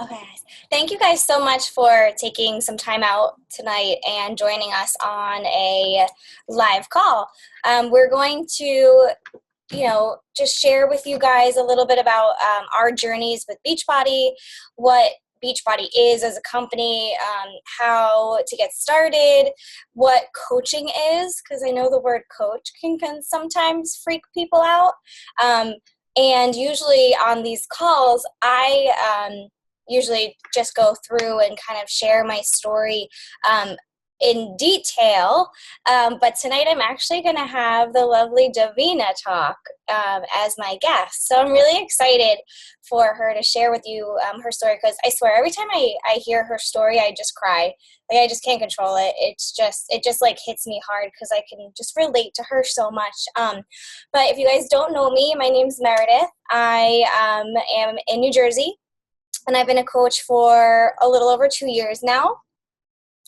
Okay, guys. Thank you guys so much for taking some time out tonight and joining us on a live call. We're going to, just share with you guys a little bit about our journeys with Beachbody, what Beachbody is as a company, how to get started, what coaching is, because I know the word coach can sometimes freak people out. And usually on these calls, I usually just go through and kind of share my story in detail. But tonight I'm actually going to have the lovely Davina talk as my guest. So I'm really excited for her to share with you her story, because I swear every time I hear her story, I just cry. Like, I just can't control it. It just like hits me hard because I can just relate to her so much. But if you guys don't know me, my name's Meredith. I am in New Jersey, and I've been a coach for a little over 2 years now.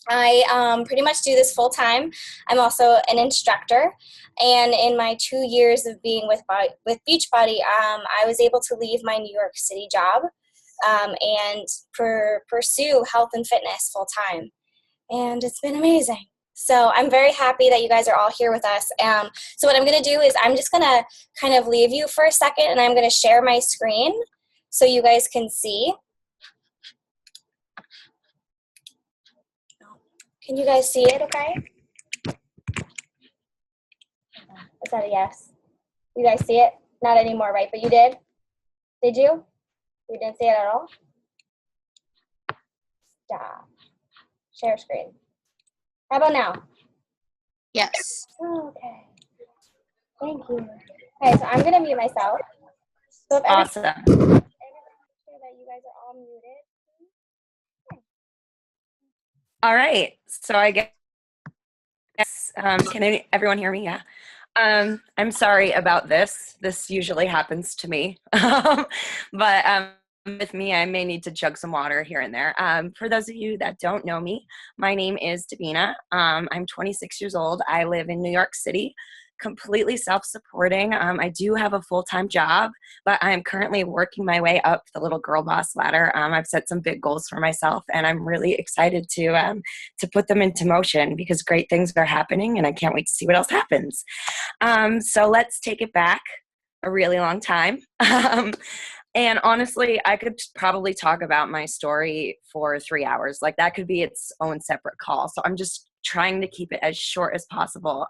I pretty much do this full time. I'm also an instructor, and in my 2 years of being with Beachbody, I was able to leave my New York City job and pursue health and fitness full time, and it's been amazing. So I'm very happy that you guys are all here with us. So what I'm going to do is I'm just going to kind of leave you for a second, and I'm going to share my screen so you guys can see. Can you guys see it okay? Is that a yes? You guys see it? Not anymore, right? But you did? Did you? You didn't see it at all? Stop. Share screen. How about now? Yes. Oh, okay. Thank you. Okay, so I'm going to mute myself. So if Awesome. everyone make sure that you guys are all muted. All right. So I guess, can everyone hear me? Yeah. I'm sorry about this. This usually happens to me. But with me, I may need to chug some water here and there. For those of you that don't know me, my name is Davina. I'm 26 years old. I live in New York City, completely self-supporting. I do have a full-time job, but I'm currently working my way up the little girl boss ladder. I've set some big goals for myself, and I'm really excited to put them into motion because great things are happening, and I can't wait to see what else happens. So let's take it back a really long time. And honestly, I could probably talk about my story for 3 hours. Like, that could be its own separate call. So I'm just trying to keep it as short as possible.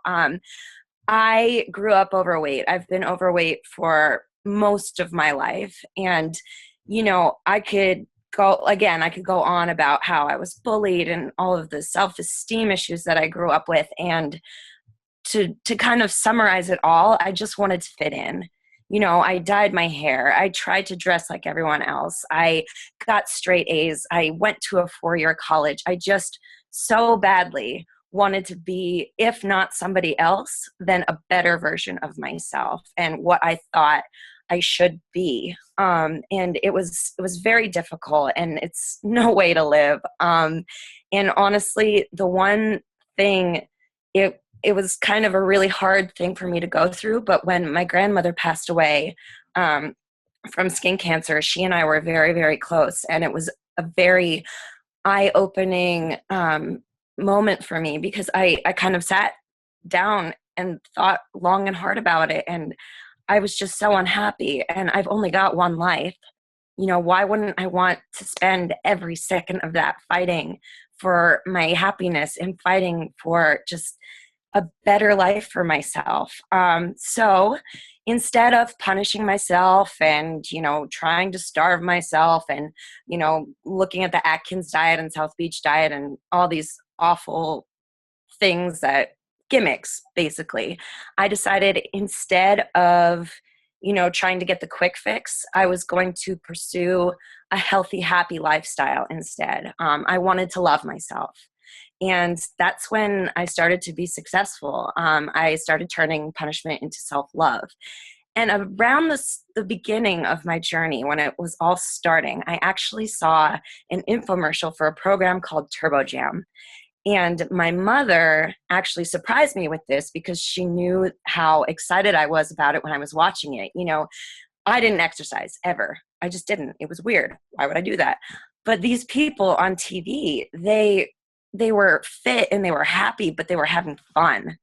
I grew up overweight. I've been overweight for most of my life. And, I could go on about how I was bullied and all of the self-esteem issues that I grew up with. And to kind of summarize it all, I just wanted to fit in. I dyed my hair. I tried to dress like everyone else. I got straight A's. I went to a 4-year college. I just so badly wanted to be, if not somebody else, then a better version of myself and what I thought I should be. And it was very difficult, and it's no way to live. And honestly, the one thing, it was kind of a really hard thing for me to go through. But when my grandmother passed away from skin cancer, she and I were very, very close. And it was a very eye-opening moment for me because I kind of sat down and thought long and hard about it. And I was just so unhappy. And I've only got one life. Why wouldn't I want to spend every second of that fighting for my happiness and fighting for just a better life for myself? So instead of punishing myself and, trying to starve myself and, looking at the Atkins diet and South Beach diet and all these awful things gimmicks, basically, I decided instead of, trying to get the quick fix, I was going to pursue a healthy, happy lifestyle instead. I wanted to love myself. And that's when I started to be successful. I started turning punishment into self-love. And around the beginning of my journey, when it was all starting, I actually saw an infomercial for a program called Turbo Jam. And my mother actually surprised me with this because she knew how excited I was about it when I was watching it. I didn't exercise ever. I just didn't. It was weird. Why would I do that? But these people on TV, they were fit and they were happy, but they were having fun.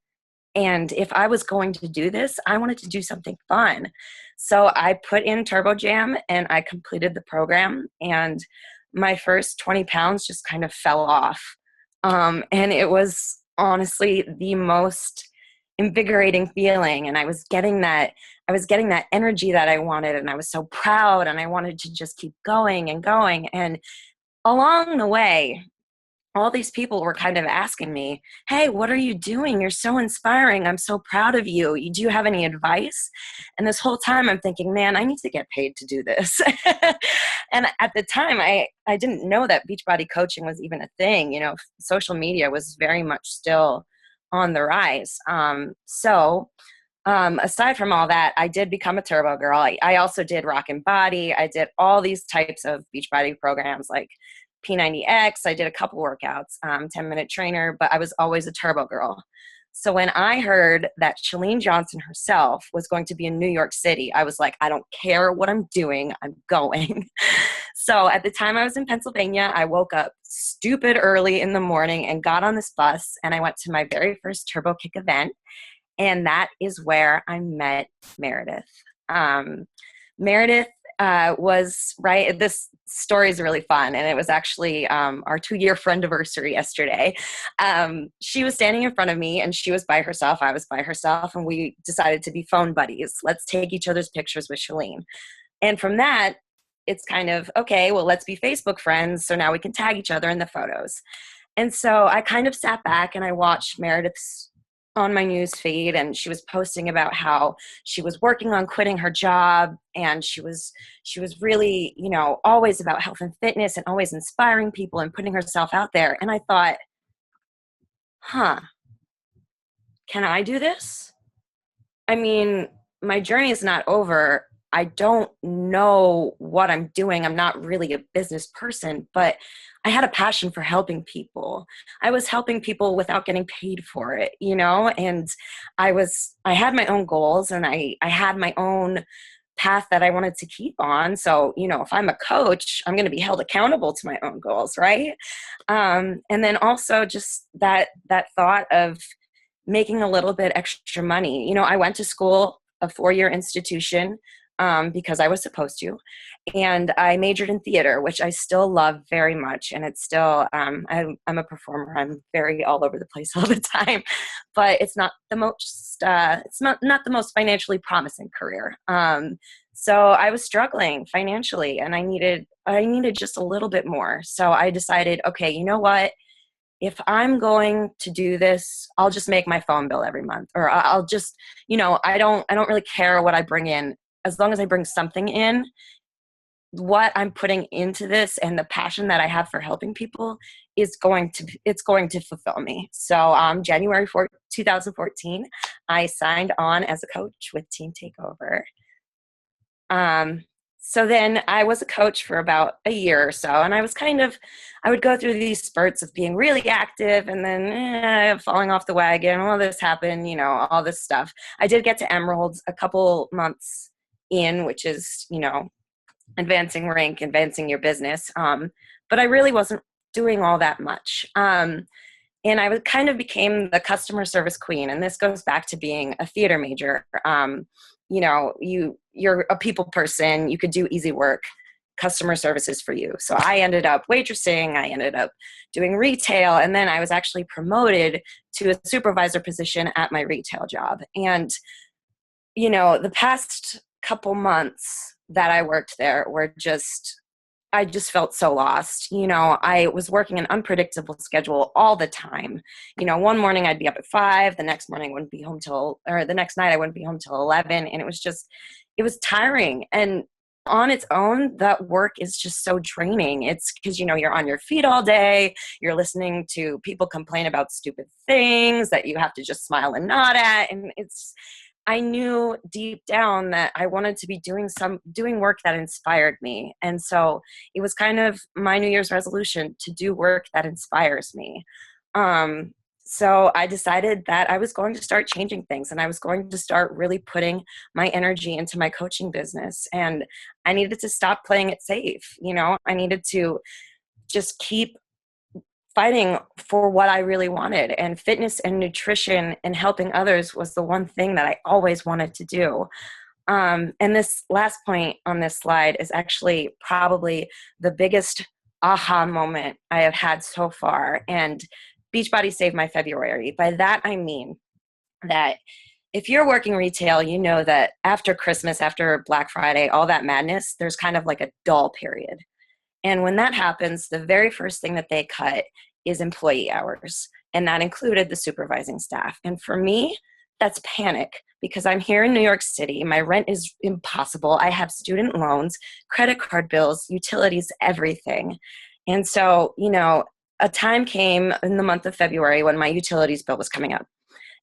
And if I was going to do this, I wanted to do something fun. So I put in Turbo Jam and I completed the program. And my first 20 pounds just kind of fell off. And it was honestly the most invigorating feeling. And I was getting that energy that I wanted. And I was so proud and I wanted to just keep going and going. And along the way, all these people were kind of asking me, hey, what are you doing? You're so inspiring. I'm so proud of you. Do you have any advice? And this whole time I'm thinking, man, I need to get paid to do this. And at the time, I didn't know that Beachbody coaching was even a thing. You know, social media was very much still on the rise. Aside from all that, I did become a turbo girl. I also did Rock and Body. I did all these types of Beachbody programs like P90X. I did a couple workouts, 10-minute trainer, but I was always a turbo girl. So when I heard that Chalene Johnson herself was going to be in New York City, I was like, I don't care what I'm doing, I'm going. So at the time I was in Pennsylvania, I woke up stupid early in the morning and got on this bus and I went to my very first Turbo Kick event. And that is where I met Meredith. Meredith was right. This story is really fun. And it was actually our 2-year friendiversary yesterday. She was standing in front of me and she was by herself. I was by herself. And we decided to be phone buddies. Let's take each other's pictures with Chalene. And from that, it's kind of, okay, well, let's be Facebook friends. So now we can tag each other in the photos. And so I kind of sat back and I watched Meredith's on my news feed, and she was posting about how she was working on quitting her job, and she was really, you know, always about health and fitness and always inspiring people and putting herself out there. And I thought, can I do this? I mean, my journey is not over. I don't know what I'm doing. I'm not really a business person, but I had a passion for helping people. I was helping people without getting paid for it, you know, and I had my own goals and I had my own path that I wanted to keep on. So, you know, if I'm a coach, I'm going to be held accountable to my own goals, right? And then also just that thought of making a little bit extra money. You know, I went to school, a 4-year institution, because I was supposed to. And I majored in theater, which I still love very much. And it's still, I'm a performer. I'm very all over the place all the time, but it's not the most, it's not the most financially promising career. So I was struggling financially and I needed just a little bit more. So I decided, okay, you know what? If I'm going to do this, I'll just make my phone bill every month, or I'll just, you know, I don't really care what I bring in. As long as I bring something in, what I'm putting into this and the passion that I have for helping people it's going to fulfill me. So January 4th, 2014, I signed on as a coach with Team Takeover. So then I was a coach for about a year or so, and I would go through these spurts of being really active and then falling off the wagon. All this happened, you know, all this stuff. I did get to Emeralds a couple months in, which is, you know, advancing rank, advancing your business. But I really wasn't doing all that much. And I kind of became the customer service queen. And this goes back to being a theater major. You know, you're a people person. You could do easy work. Customer service is for you. So I ended up waitressing. I ended up doing retail. And then I was actually promoted to a supervisor position at my retail job. And, you know, the past couple months that I worked there were I just felt so lost. You know, I was working an unpredictable schedule all the time. You know, one morning I'd be up at 5, the next morning I wouldn't be home the next night I wouldn't be home till 11. And it was tiring. And on its own, that work is just so draining. It's because, you know, you're on your feet all day. You're listening to people complain about stupid things that you have to just smile and nod at. And I knew deep down that I wanted to be doing work that inspired me. And so it was kind of my New Year's resolution to do work that inspires me. So I decided that I was going to start changing things and I was going to start really putting my energy into my coaching business. And I needed to stop playing it safe. You know, I needed to just keep fighting for what I really wanted. And fitness and nutrition and helping others was the one thing that I always wanted to do. And this last point on this slide is actually probably the biggest aha moment I have had so far. And Beachbody saved my February. By that, I mean that if you're working retail, you know that after Christmas, after Black Friday, all that madness, there's kind of like a dull period. And when that happens, the very first thing that they cut is employee hours. And that included the supervising staff. And for me, that's panic because I'm here in New York City. My rent is impossible. I have student loans, credit card bills, utilities, everything. And so, a time came in the month of February when my utilities bill was coming up.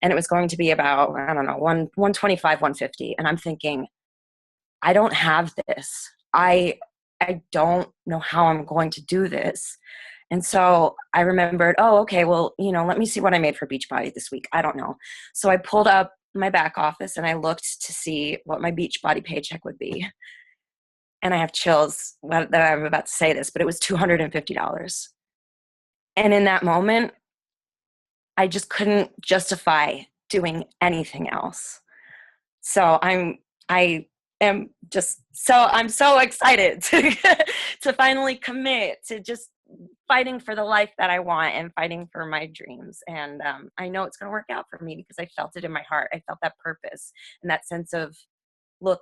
And it was going to be about, I don't know, 125, 150. And I'm thinking, I don't have this. I don't know how I'm going to do this. And so I remembered, oh, okay, well, let me see what I made for Beachbody this week. I don't know. So I pulled up my back office and I looked to see what my Beachbody paycheck would be. And I have chills that I'm about to say this, but it was $250. And in that moment, I just couldn't justify doing anything else. So I'm so excited to finally commit to just fighting for the life that I want and fighting for my dreams. And I know it's going to work out for me because I felt it in my heart. I felt that purpose and that sense of, look,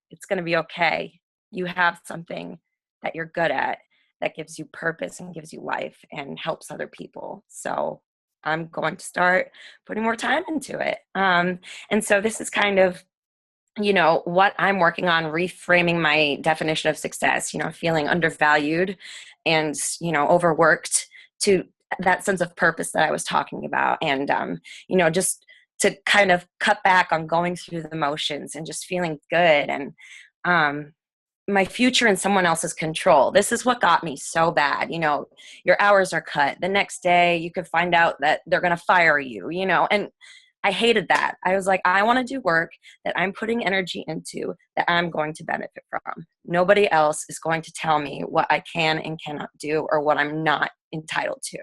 it's going to be okay. You have something that you're good at that gives you purpose and gives you life and helps other people. So I'm going to start putting more time into it. And so this is kind of what I'm working on, reframing my definition of success, feeling undervalued and, overworked, to that sense of purpose that I was talking about. And, just to kind of cut back on going through the motions and just feeling good. And my future in someone else's control. This is what got me so bad. Your hours are cut. The next day you could find out that they're going to fire you, and I hated that. I was like, I want to do work that I'm putting energy into that I'm going to benefit from. Nobody else is going to tell me what I can and cannot do or what I'm not entitled to.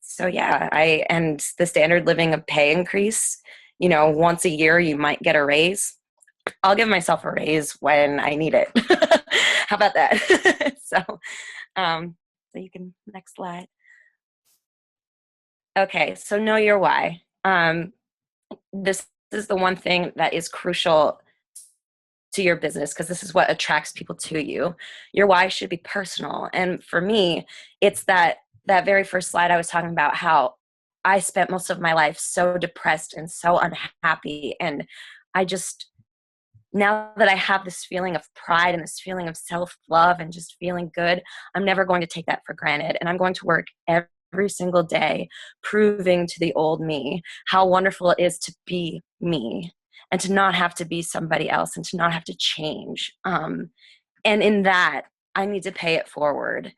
So yeah, and the standard living of pay increase, once a year you might get a raise. I'll give myself a raise when I need it. How about that? So you can, next slide. Okay, so know your why. This is the one thing that is crucial to your business because this is what attracts people to you. Your why should be personal. And for me, it's that very first slide I was talking about, how I spent most of my life so depressed and so unhappy. And now that I have this feeling of pride and this feeling of self-love and just feeling good, I'm never going to take that for granted. And I'm going to work every single day proving to the old me how wonderful it is to be me and to not have to be somebody else and to not have to change. And in that, I need to pay it forward.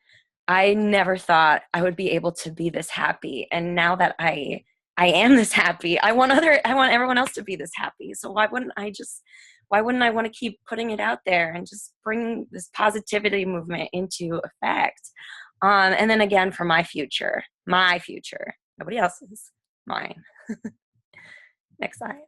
I never thought I would be able to be this happy. And now that I am this happy, I want everyone else to be this happy. So why wouldn't I want to keep putting it out there and just bring this positivity movement into effect? And then again, for my future, nobody else's, mine. Next slide.